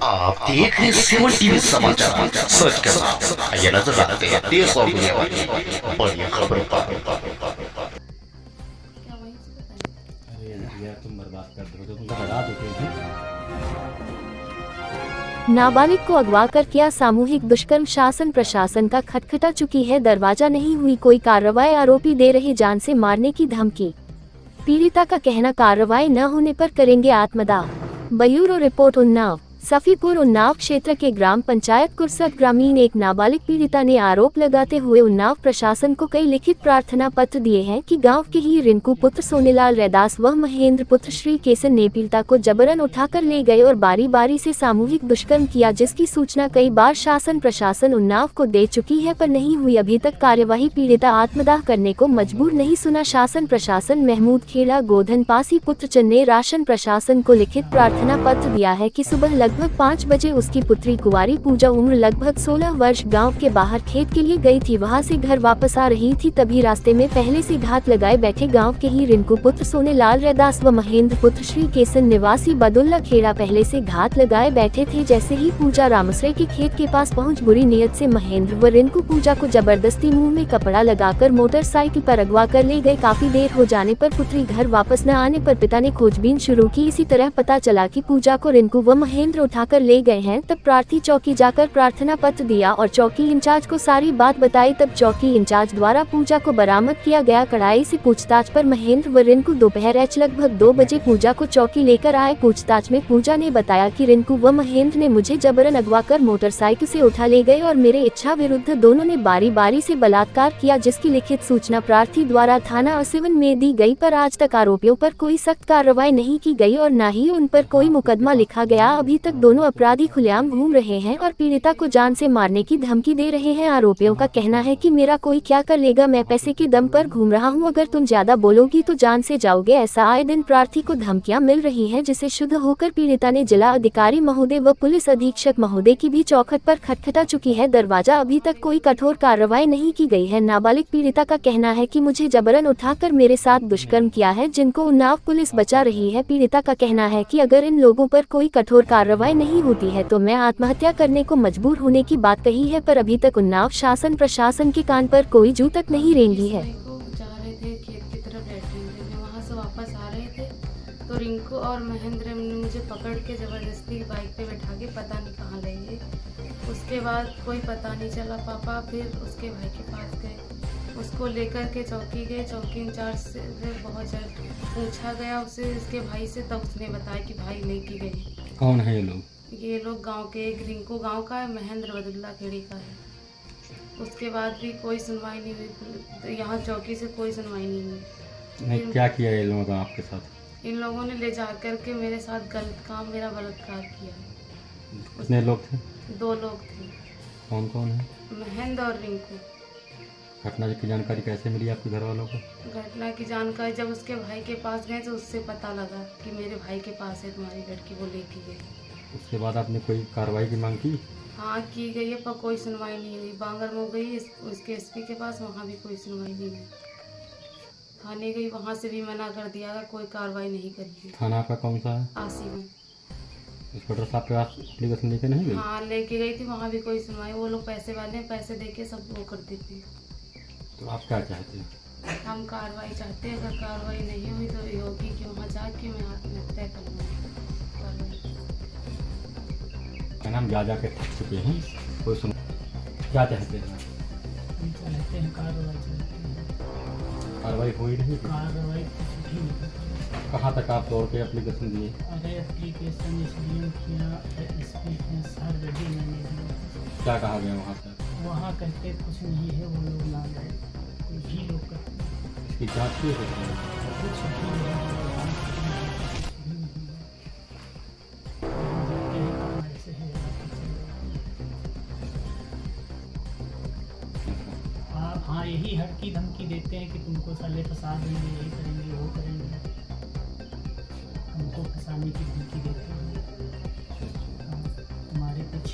आप देख रहे हैं 7 टीवी समाचार, सच के साथ। आइए नजर डालते हैं देश और दुनिया वाली बड़ी खबरों पर। अरे यार तुम बर्बाद कर दो, तुम तो हरा देते हो। नाबालिग को अगवा कर किया सामूहिक दुष्कर्म, शासन प्रशासन का खटखटा चुकी है दरवाजा, नहीं हुई कोई कार्रवाई, आरोपी दे रहे जान से मारने की धमकी। पीड़िता का कहना कार्रवाई न होने पर करेंगे आत्मदाह। Bureau report Unnao. सफीपुर उन्नाव क्षेत्र के ग्राम पंचायत कुरसद ग्रामीण एक नाबालिग पीड़िता ने आरोप लगाते हुए उन्नाव प्रशासन को कई लिखित प्रार्थना पत्र दिए हैं कि गांव के ही रिंकू पुत्र सोनेलाल रैदास व महेंद्र पुत्र श्री केसन ने पीड़िता को जबरन उठाकर ले गए और बारी बारी से सामूहिक दुष्कर्म किया, जिसकी सूचना कई बार शासन प्रशासन उन्नाव को दे चुकी है पर नहीं हुई अभी तक कार्यवाही। पीड़िता आत्मदाह करने को मजबूर नहीं सुना शासन प्रशासन। महमूद खेड़ा गोधन पासी पुत्रचंद ने राशन प्रशासन को लिखित प्रार्थना पत्र दिया है कि सुबह लगभग 5 बजे उसकी पुत्री कुंवारी पूजा उम्र लगभग 16 वर्ष गांव के बाहर खेत के लिए गई थी। वहां से घर वापस आ रही थी, तभी रास्ते में पहले से घात लगाए बैठे गांव के ही रिंकू पुत्र सोनेलाल रैदास व महेंद्र पुत्र श्री केसन निवासी बदुल्ला खेड़ा पहले से घात लगाए बैठे थे। जैसे ही पूजा रामसरे के खेत के पास पहुंच बुरी नीयत से महेंद्र व रिंकू पूजा को जबरदस्ती मुंह में कपड़ा लगाकर मोटरसाइकिल पर अगवा कर ले गए। काफी देर हो जाने पर पुत्री घर वापस न आने पर पिता ने खोजबीन शुरू की। इसी तरह पता चला कि पूजा को रिंकू व महेंद्र उठाकर ले गए हैं। तब प्रार्थी चौकी जाकर प्रार्थना पत्र दिया और चौकी इंचार्ज को सारी बात बताई। तब चौकी इंचार्ज द्वारा पूजा को बरामद किया गया। कड़ाई से पूछताछ पर महेंद्र व रिंकू दोपहर लगभग 2 बजे पूजा को चौकी लेकर आए। पूछताछ में पूजा ने बताया कि रिंकू व महेंद्र ने मुझे जबरन अगवा कर मोटरसाइकिल से उठा ले गए और मेरे इच्छा विरुद्ध दोनों ने बारी बारी से बलात्कार किया, जिसकी लिखित सूचना प्रार्थी द्वारा थाना असिवन में दी गई। पर आज तक आरोपियों पर कोई सख्त कार्रवाई नहीं की गई और न ही उन पर कोई मुकदमा लिखा गया। अभी तक दोनों अपराधी खुलेआम घूम रहे हैं और पीड़िता को जान से मारने की धमकी दे रहे हैं। आरोपियों का कहना है कि मेरा कोई क्या कर लेगा, मैं पैसे के दम पर घूम रहा हूं, अगर तुम ज्यादा बोलोगी तो जान से जाओगे। ऐसा आए दिन प्रार्थी को धमकियां मिल रही हैं, जिसे शुद्ध होकर पीड़िता ने जिला अधिकारी महोदय व पुलिस अधीक्षक महोदय की भी चौखट पर खटखटा चुकी है दरवाजा। अभी तक कोई कठोर कार्रवाई नहीं की गई है। नाबालिग पीड़िता का कहना है कि मुझे जबरन उठाकर मेरे साथ दुष्कर्म किया है, जिनको उन्नाव पुलिस बचा रही है। पीड़िता का कहना है कि अगर इन लोगों पर कोई कठोर कार्रवाई नहीं होती है तो मैं आत्महत्या करने को मजबूर होने की बात कही है, पर अभी तक उन्नाव शासन प्रशासन के कान पर कोई जू तक नहीं रेंगी है। जा रहे थे खेत की तरफ लेटरिन में, वहाँ से वापस आ रहे थे तो रिंकू और महेंद्र ने मुझे पकड़ के जबरदस्ती बाइक पे बैठा के पता नहीं कहाँ ले गए। उसके बाद कोई पता नहीं चला। पापा फिर उसके भाई के पास गए, उसको लेकर के चौकी गए। चौकी इंचार्ज से बहुत जल्द पूछा गया उससे, उसके भाई से, तब उसने बताया कि भाई लेके गए। कौन है ये लोग? ये लोग गांव के, एक रिंकू गांव का है, महेंद्र बदुल्ला खेड़ी का है। उसके बाद भी कोई सुनवाई नहीं हुई, यहाँ चौकी से कोई सुनवाई नहीं हुई। नहीं, क्या किया ये लोगों ने आपके साथ? इन लोगों ने ले जा कर के मेरे साथ गलत काम, मेरा बलात्कार किया। कितने लोग थे? 2 लोग थे। कौन कौन है? महेंद्र और रिंकू। घटना की जानकारी कैसे मिली आपके घर वालों को? घटना की जानकारी जब उसके भाई के पास गए तो उससे पता लगा कि मेरे भाई के पास है तुम्हारी लड़की, वो लेके गए। उसके बाद आपने कोई कार्रवाई की मांग की? हाँ की गई है, पर कोई सुनवाई नहीं हुई। बांगर में गई उसके एसपी के पास, वहाँ भी कोई सुनवाई नहीं हुई। थाने गई, वहाँ से भी मना कर दिया, कोई कार्रवाई नहीं करी। थाना आपका कौन सा है? आसिफ। इंस्पेक्टर साहब के पास एप्लीकेशन लेके नहीं गई? हाँ लेके गई थी, वहाँ भी कोई सुनवाई। वो लोग पैसे वाले हैं, पैसे दे के सब वो कर देते हैं। तो आप क्या चाहते हैं? हम कार्रवाई चाहते हैं, अगर कार्रवाई नहीं हुई तो ये होगी कि वहाँ जाके मैं आत्महत्या करूँगा। क्या हम जा के थक चुके हैं, कोई सुन। क्या चाहते हैं? हम चाहते हैं कार्रवाई, चाहते हैं कार्रवाई हो ही नहीं। कार्रवाई कुछ भी नहीं। कहाँ तक आप दौड़ के एप्लीकेशन दिए? अरे एप्लीकेशन इसलिए किया, एसपी के सर रेडी मैंने दिया। क्या कहा गया वहाँ से? वहाँ कहते कुछ नहीं है, वो लोग ना गए, कुछ भी लोग कहते हैं। इसकी जाँच क्यों होती है? कुछ भी नहीं है, ऐसे है। हाँ यही हड़की धमकी देते हैं कि तुमको साले फंसा देंगे, यही करेंगे, वो करेंगे, हमको फंसाने की धमकी देते हैं। तुम्हारे कुछ